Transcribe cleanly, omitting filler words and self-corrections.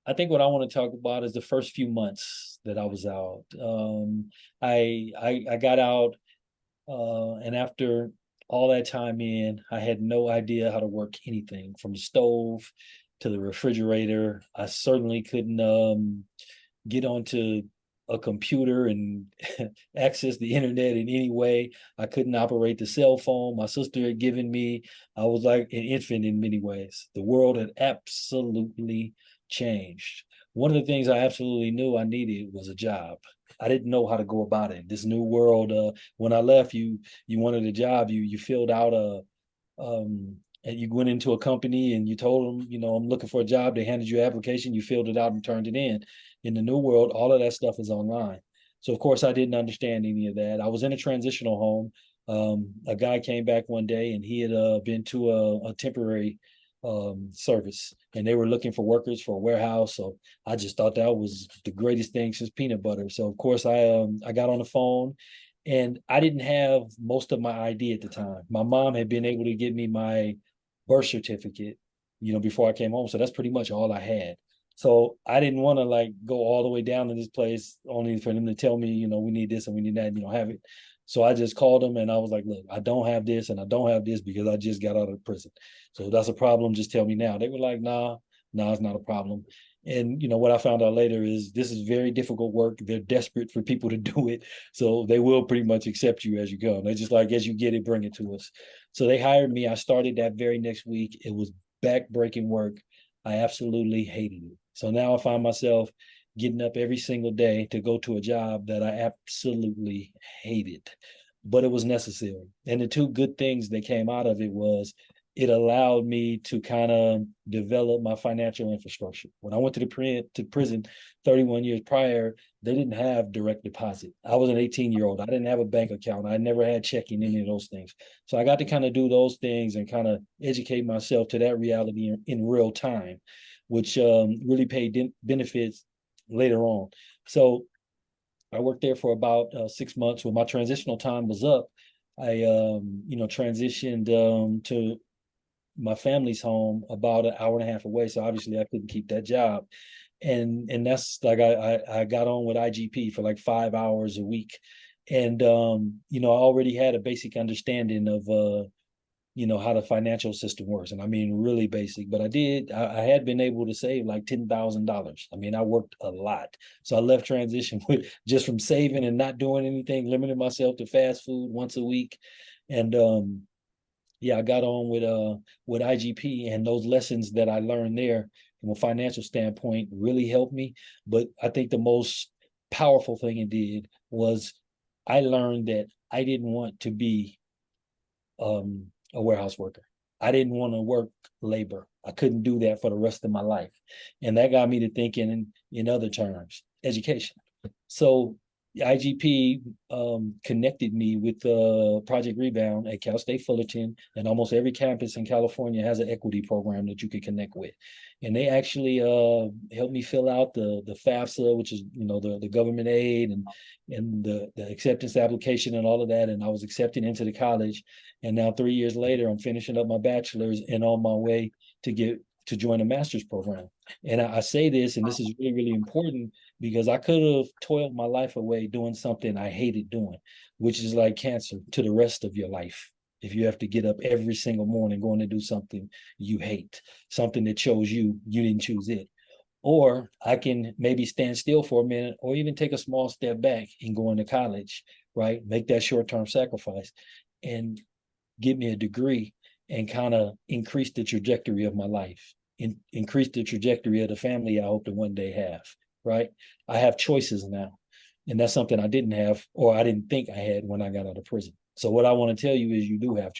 I think what I want to talk about is the first few months that I was out. I got out, and after all that time in, I had no idea how to work anything from the stove to the refrigerator. I certainly couldn't get onto a computer and access the internet in any way. I couldn't operate the cell phone my sister had given me. I was like an infant in many ways. The world had absolutely changed. One of the things I absolutely knew I needed was a job. I didn't know how to go about it. This new world. When I left, you wanted a job. You filled out a and you went into a company and you told them, I'm looking for a job. They handed you an application, you filled it out and turned it in. In the new world, all of that stuff is online. So of course I didn't understand any of that. I was in a transitional home. A guy came back one day and he had been to a temporary service and they were looking for workers for a warehouse. So I just thought that was the greatest thing since peanut butter. So of course I got on the phone and I didn't have most of my ID at the time. My mom had been able to give me my birth certificate, before I came home. So that's pretty much all I had. So I didn't want to like go all the way down to this place only for them to tell me, we need this and we need that, and you don't have it. So I just called them and I was like, look, I don't have this and I don't have this because I just got out of prison. So that's a problem. Just tell me now. They were like, nah, it's not a problem. And what I found out later is this is very difficult work. They're desperate for people to do it. So they will pretty much accept you as you go. They're just like, as you get it, bring it to us. So they hired me. I started that very next week. It was back-breaking work. I absolutely hated it. So now I find myself getting up every single day to go to a job that I absolutely hated, but it was necessary. And the two good things that came out of it was it allowed me to kind of develop my financial infrastructure. When I went to prison 31 years prior, they didn't have direct deposit. I was an 18-year-old. I didn't have a bank account. I never had checking, any of those things. So I got to kind of do those things and kind of educate myself to that reality in real time, which really paid benefits later on. So I worked there for about 6 months. When my transitional time was up, I transitioned to my family's home about an hour and a half away. So obviously I couldn't keep that job. And that's like I got on with IGP for like 5 hours a week. And I already had a basic understanding of how the financial system works. And I mean really basic, but I had been able to save like $10,000. I mean, I worked a lot. So I left transition with just from saving and not doing anything, limiting myself to fast food once a week. And yeah, I got on with IGP, and those lessons that I learned there from a financial standpoint really helped me. But I think the most powerful thing it did was I learned that I didn't want to be a warehouse worker. I didn't want to work labor. I couldn't do that for the rest of my life. And that got me to thinking in other terms, education. So the IGP connected me with Project Rebound at Cal State Fullerton, and almost every campus in California has an equity program that you can connect with. And they actually helped me fill out the FAFSA, which is the government aid and the acceptance application and all of that. And I was accepted into the college. And now 3 years later, I'm finishing up my bachelor's and on my way to join a master's program. And I say this, and this is really, really important because I could have toiled my life away doing something I hated doing, which is like cancer to the rest of your life. If you have to get up every single morning going to do something you hate, something that chose you didn't choose it. Or I can maybe stand still for a minute or even take a small step back and go into college, right? Make that short-term sacrifice and get me a degree and kind of increase the trajectory of my life, increase the trajectory of the family I hope to one day have, right? I have choices now. And that's something I didn't have, or I didn't think I had when I got out of prison. So what I want to tell you is you do have choices.